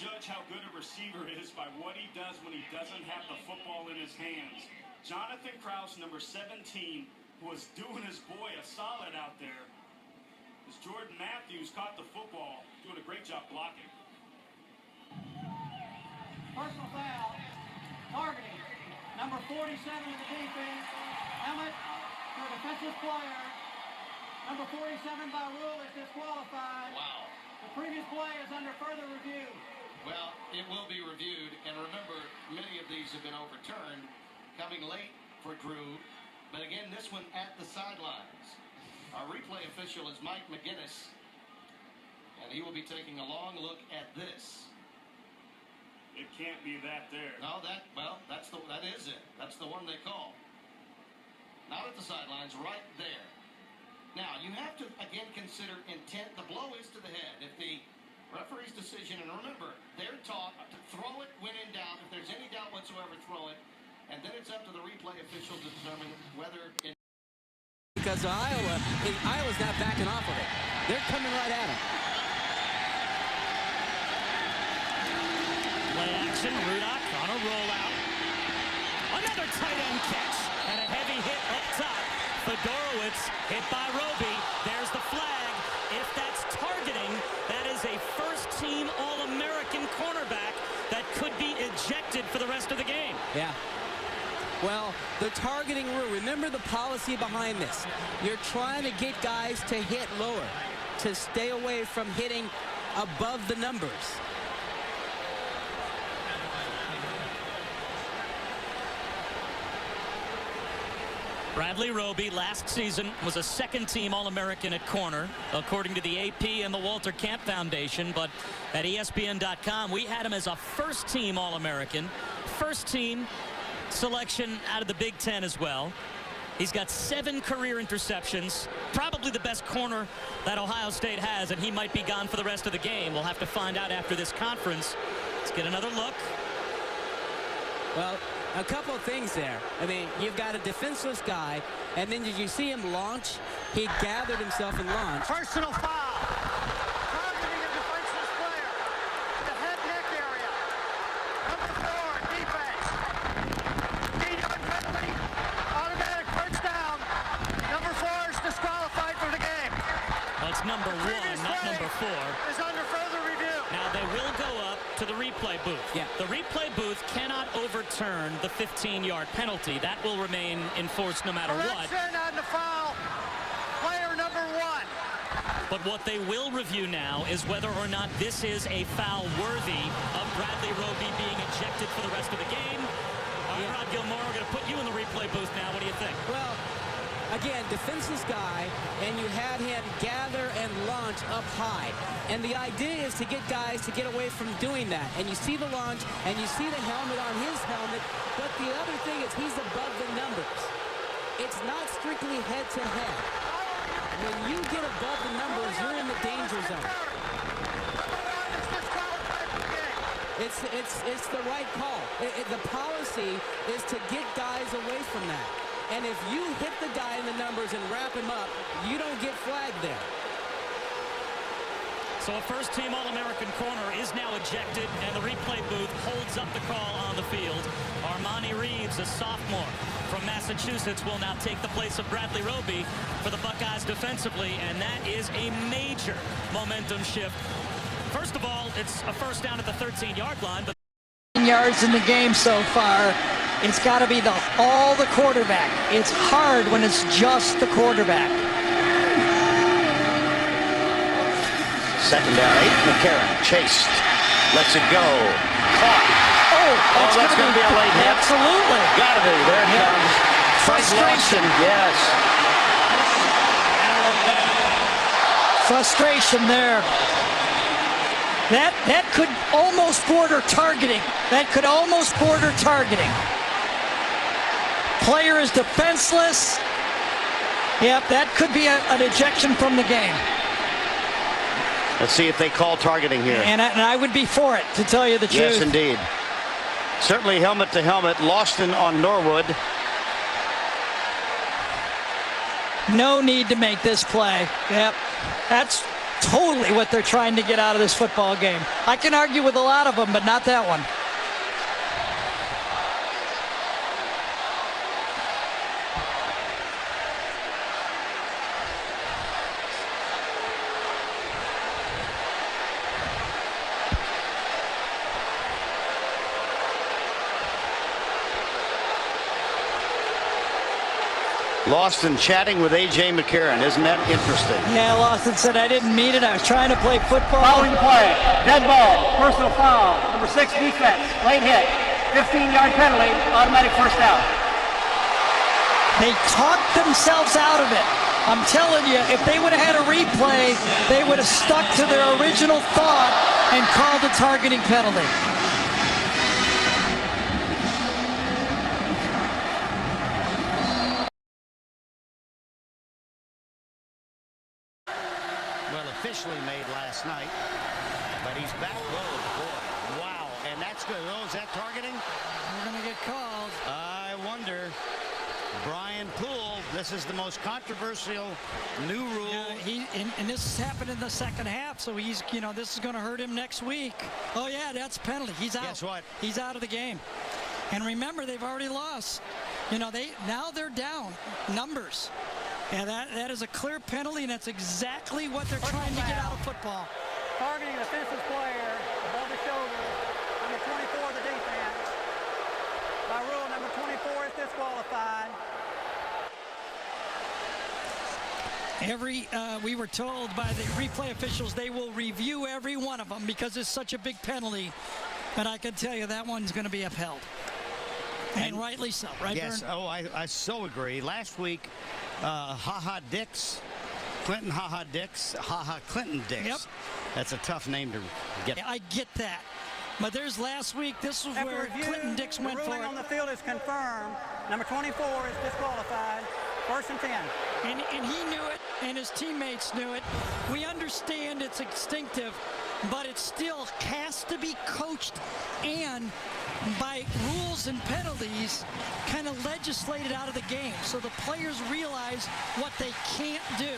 judge how good a receiver is by what he does when he doesn't have the football in his hands. Jonathan Krause, number 17, who was doing his boy a solid out there, as Jordan Matthews caught the football, doing a great job blocking. Personal foul, targeting, number 47 of the defense, helmet to a defensive player. Number 47 by rule is disqualified. Wow. The previous play is under further review. Well, it will be reviewed, and remember, many of these have been overturned, coming late for Drew, but again, this one at the sidelines. Our replay official is Mike McGinnis, and he will be taking a long look at this. It can't be that there. No, that is it. That's the one they call. Not at the sidelines, right there. Now, you have to, again, consider intent. The blow is to the head. If the referee's decision, and remember, they're taught to throw it when in doubt. If there's any doubt whatsoever, throw it. And then it's up to the replay official to determine whether it... Because Iowa's not backing off of it. They're coming right at him. Play action, Rudock on a rollout. Another tight end catch and a heavy hit up top. Fedorowicz hit by Roby. There's the flag. If that's targeting, that is a first-team All-American cornerback that could be ejected for the rest of the game. Yeah. Well, the targeting rule, remember the policy behind this. You're trying to get guys to hit lower, to stay away from hitting above the numbers. Bradley Roby last season was a second-team All-American at corner, according to the AP and the Walter Camp Foundation. But at ESPN.com, we had him as a first-team All-American, first-team selection out of the Big Ten as well. He's got 7 career interceptions, probably the best corner that Ohio State has, and he might be gone for the rest of the game. We'll have to find out after this conference. Let's get another look. Well, a couple of things there. I mean, you've got a defenseless guy, and then did you see him launch? He gathered himself and launched. Personal foul. Targeting a defenseless player. The head neck area. Number 4, defense. 8-yard penalty. Automatic first down. Number 4 is disqualified for the game. Well, it's number 1, not number 4. Is under further review. Now, they will go up to the replay booth. Yeah. The replay booth cannot overturn the 15-yard penalty. That will remain in force no matter what. Correction on the foul. Player number 1. But what they will review now is whether or not this is a foul worthy of Bradley Roby being ejected for the rest of the game. All right, Rod Gilmore, we're going to put you in the replay booth now. What do you think? Well, again, defenseless guy, and you had him gather and launch up high. And the idea is to get guys to get away from doing that. And you see the launch, and you see the helmet on his helmet. But the other thing is he's above the numbers. It's not strictly head-to-head. When you get above the numbers, you're in the danger zone. It's the right call. The policy is to get guys away from that. And if you hit the guy in the numbers and wrap him up, you don't get flagged there. So a first-team All-American corner is now ejected, and the replay booth holds up the call on the field. Armani Reeves, a sophomore from Massachusetts, will now take the place of Bradley Roby for the Buckeyes defensively, and that is a major momentum shift. First of all, it's a first down at the 13-yard line. But yards in the game so far. It's got to be all the quarterback. It's hard when it's just the quarterback. Second down, 8. McCarron chased, lets it go, caught. Oh, that's going to be a late hit. Absolutely. Got to be. There it comes. Frustration. Yes. Frustration there. That could almost border targeting. That could almost border targeting. Player is defenseless. Yep, that could be an ejection from the game. Let's see if they call targeting here. And I would be for it, to tell you the truth. Yes, indeed. Certainly helmet to helmet. Loston on Norwood. No need to make this play. Yep. That's totally what they're trying to get out of this football game. I can argue with a lot of them, but not that one. Lawson chatting with A.J. McCarron. Isn't that interesting? Yeah, Lawson said, I didn't mean it. I was trying to play football. Following play, dead ball, personal foul, number 6 defense, late hit, 15-yard penalty, automatic first down. They talked themselves out of it. I'm telling you, if they would have had a replay, they would have stuck to their original thought and called a targeting penalty. Well, officially made last night, but he's back. Oh, boy. Wow. And that's good. Oh, is that targeting? We're going to get called. I wonder. Brian Poole, this is the most controversial new rule. And this has happened in the second half, so he's, this is going to hurt him next week. Oh, yeah, that's penalty. He's out. Guess what? He's out of the game. And remember, they've already lost. Now they're down numbers. Yeah, that is a clear penalty, and that's exactly what they're trying to get out of football. Targeting the defensive player above the shoulder, number 24 of the defense. By rule, number 24 is disqualified. We were told by the replay officials they will review every one of them because it's such a big penalty. But I can tell you that one's going to be upheld. And rightly so, right, Yes, Vern? I so agree. Last week, Clinton Dix. Yep. That's a tough name to get. Yeah, I get that. But there's last week, this was where Clinton Dix went for it. The ruling on the field is confirmed. Number 24 is disqualified. First and 10. And he knew it, and his teammates knew it. We understand it's instinctive, but it still has to be coached and by rules and penalties kind of legislated out of the game so the players realize what they can't do.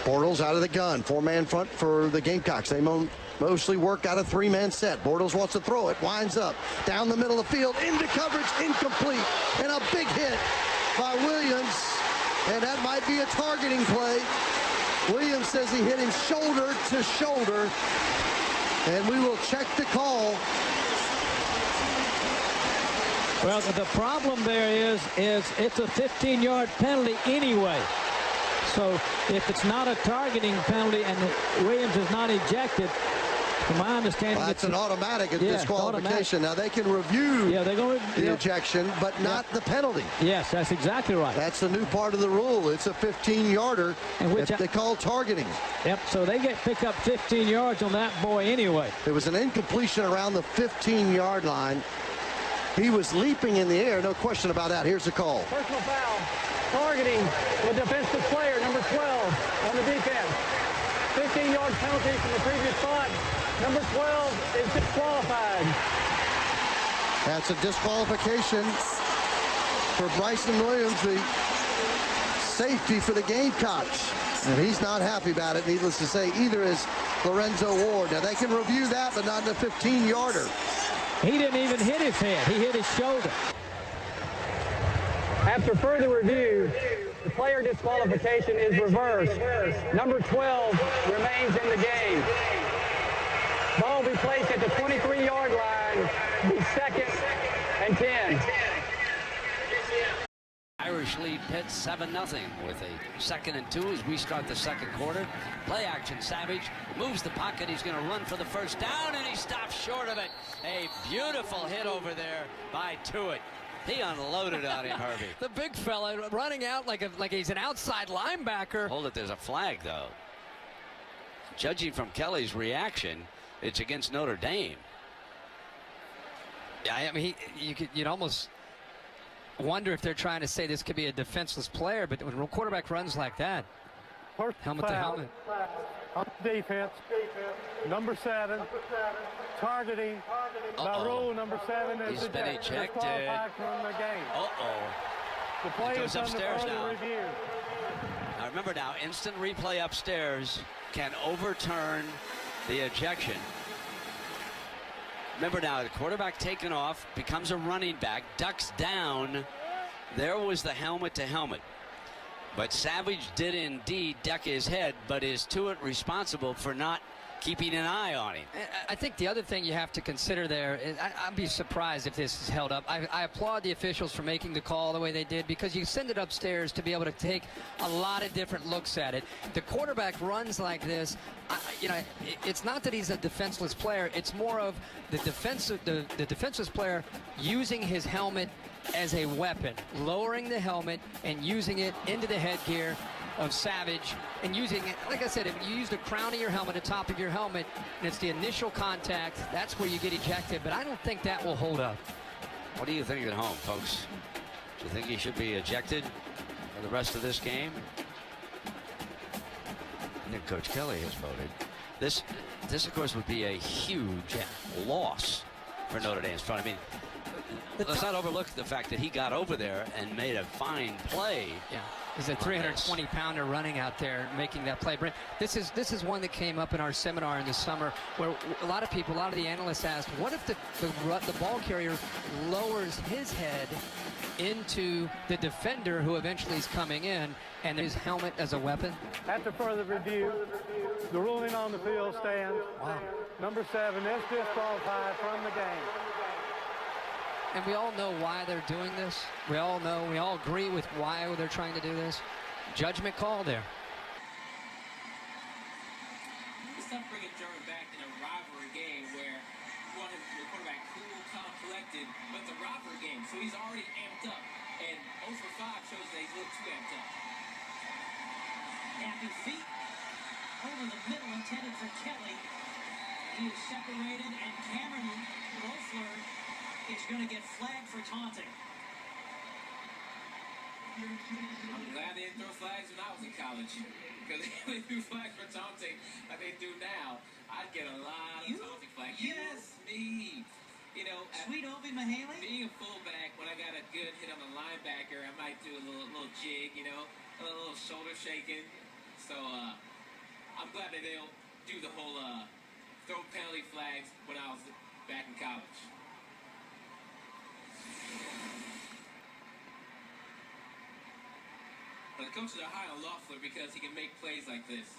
Bortles out of the gun. 4-man front for the Gamecocks. They mostly work out a 3-man set. Bortles wants to throw it. Winds up. Down the middle of the field. Into coverage. Incomplete. And a big hit by Williams. And that might be a targeting play. Williams says he hit him shoulder to shoulder. And we will check the call. Well, the problem there is it's a 15-yard penalty anyway. So if it's not a targeting penalty and Williams is not ejected, from my understanding, that's an automatic disqualification. Now they can review the ejection, but not the penalty. Yes, that's exactly right. That's the new part of the rule. It's a 15-yarder if they call targeting. Yep, so they pick up 15 yards on that boy anyway. It was an incompletion around the 15-yard line. He was leaping in the air, no question about that. Here's the call. Personal foul. Targeting the defensive player, number 12 on the defense. 15-yard penalty from the previous spot. Number 12 is disqualified. That's a disqualification for Bryson Williams, the safety for the Gamecocks. And he's not happy about it, needless to say. Either is Lorenzo Ward. Now, they can review that, but not in a 15-yarder. He didn't even hit his head. He hit his shoulder. After further review, the player disqualification is reversed. Number 12 remains in the game. Ball will be placed at the 23-yard line. Be second and 10. Irish lead Pitt 7-0 with a 2nd and 2 as we start the second quarter. Play action. Savage moves the pocket. He's going to run for the first down, and he stops short of it. A beautiful hit over there by Tuitt. He unloaded on him, Herbie. The big fella running out like he's an outside linebacker. Hold it, there's a flag, though. Judging from Kelly's reaction, it's against Notre Dame. Yeah, I mean, you'd almost wonder if they're trying to say this could be a defenseless player, but when a quarterback runs like that, helmet to helmet. On defense, number 7, targeting. By rule, number 7 is He's been ejected. disqualified from the game. The play He goes is under upstairs further now. review. Now remember now, instant replay upstairs can overturn the ejection. Remember now, the quarterback taken off, becomes a running back, ducks down. There was the helmet to helmet. But Savage did indeed deck his head, but is Tuitt responsible for not keeping an eye on him? I think the other thing you have to consider there is I'd be surprised if this is held up. I applaud the officials for making the call the way they did, because you send it upstairs to be able to take a lot of different looks at it. The quarterback runs like this. It's not that he's a defenseless player. It's more of the defenseless player using his helmet as a weapon, lowering the helmet and using it into the headgear of Savage, and using it, like I said, if you use the crown of your helmet, the top of your helmet, and it's the initial contact, that's where you get ejected, but I don't think that will hold up. What do you think at home, folks? Do you think he should be ejected for the rest of this game? I think Coach Kelly has voted. This of course, would be a huge loss for Notre Dame's front. I mean, let's not overlook the fact that he got over there and made a fine play. Yeah, he's a 320-pounder running out there making that play. Brent, this is one that came up in our seminar in the summer, where a lot of the analysts asked, what if the ball carrier lowers his head into the defender who eventually is coming in, and his helmet as a weapon? After further review, the ruling on the field stands. Wow. Number 7 is disqualified from the game. And we all know why they're doing this. We all agree with why they're trying to do this. Judgment call there. It's tough bringing German back in a rivalry game where you want him, the quarterback, cool, calm, collected, but it's a rivalry game, so he's already amped up. And 0 for 5 shows that he's a little too amped up. Happy feet over the middle, intended for Kelly. He is separated, and Cameron Loeffler is going to get flagged for taunting. I'm glad they didn't throw flags when I was in college, because if they threw flags for taunting like they do now, I'd get a lot of taunting flags. Yes, me. You know, Sweet Opie Mahaley? Being a fullback, when I got a good hit on the linebacker, I might do a little jig, you know, a little shoulder shaking. So I'm glad that they don't do the whole throw penalty flags when I was back in college. But the coaches are high on Loeffler because he can make plays like this.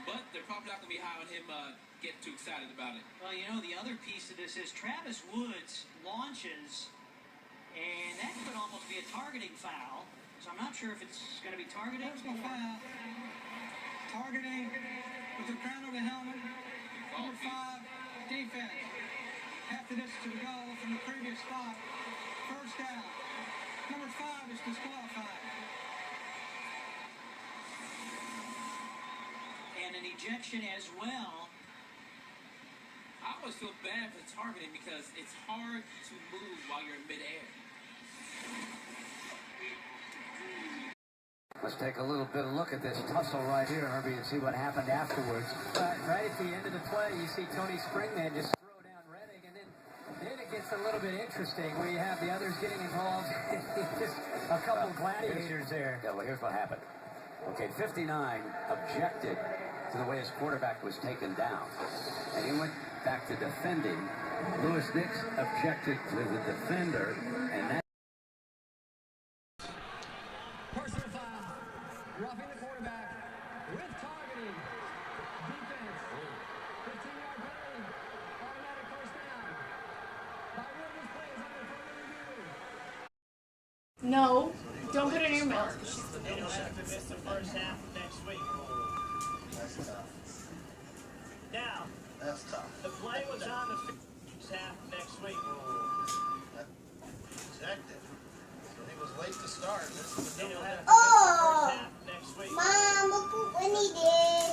But they're probably not going to be high on him getting too excited about it. Well, you know, the other piece of this is Travis Woods launches, and that could almost be a targeting foul. So I'm not sure if it's going to be targeting. There's no foul. Targeting with the crown of the helmet. Number 5, defense. Half the distance to go from the previous spot. First down. Number 5 is disqualified. And an ejection as well. I always feel bad for targeting because it's hard to move while you're in midair. Let's take a little bit of look at this tussle right here, Herbie, and see what happened afterwards. Right at the end of the play, you see Tony Springman just throw down Reddick, and then it gets a little bit interesting where you have the others getting involved. Just a couple of gladiators there. Yeah, well, here's what happened. Okay, 59 objected to the way his quarterback was taken down. And he went back to defending. Louis Nix objected to the defender, and that Personal foul. Roughing the quarterback with targeting. Defense. 15-yard penalty. Automatic first down. By rule, this play is under further review. No, don't put it in your mouth. They'll have to miss the first half of next week. That's tough. Now, That's tough. the play was on the first half of next week. Ejected. So he was late to start. This is They'll have to miss the Oh, first half of next week. Mom, look what he did.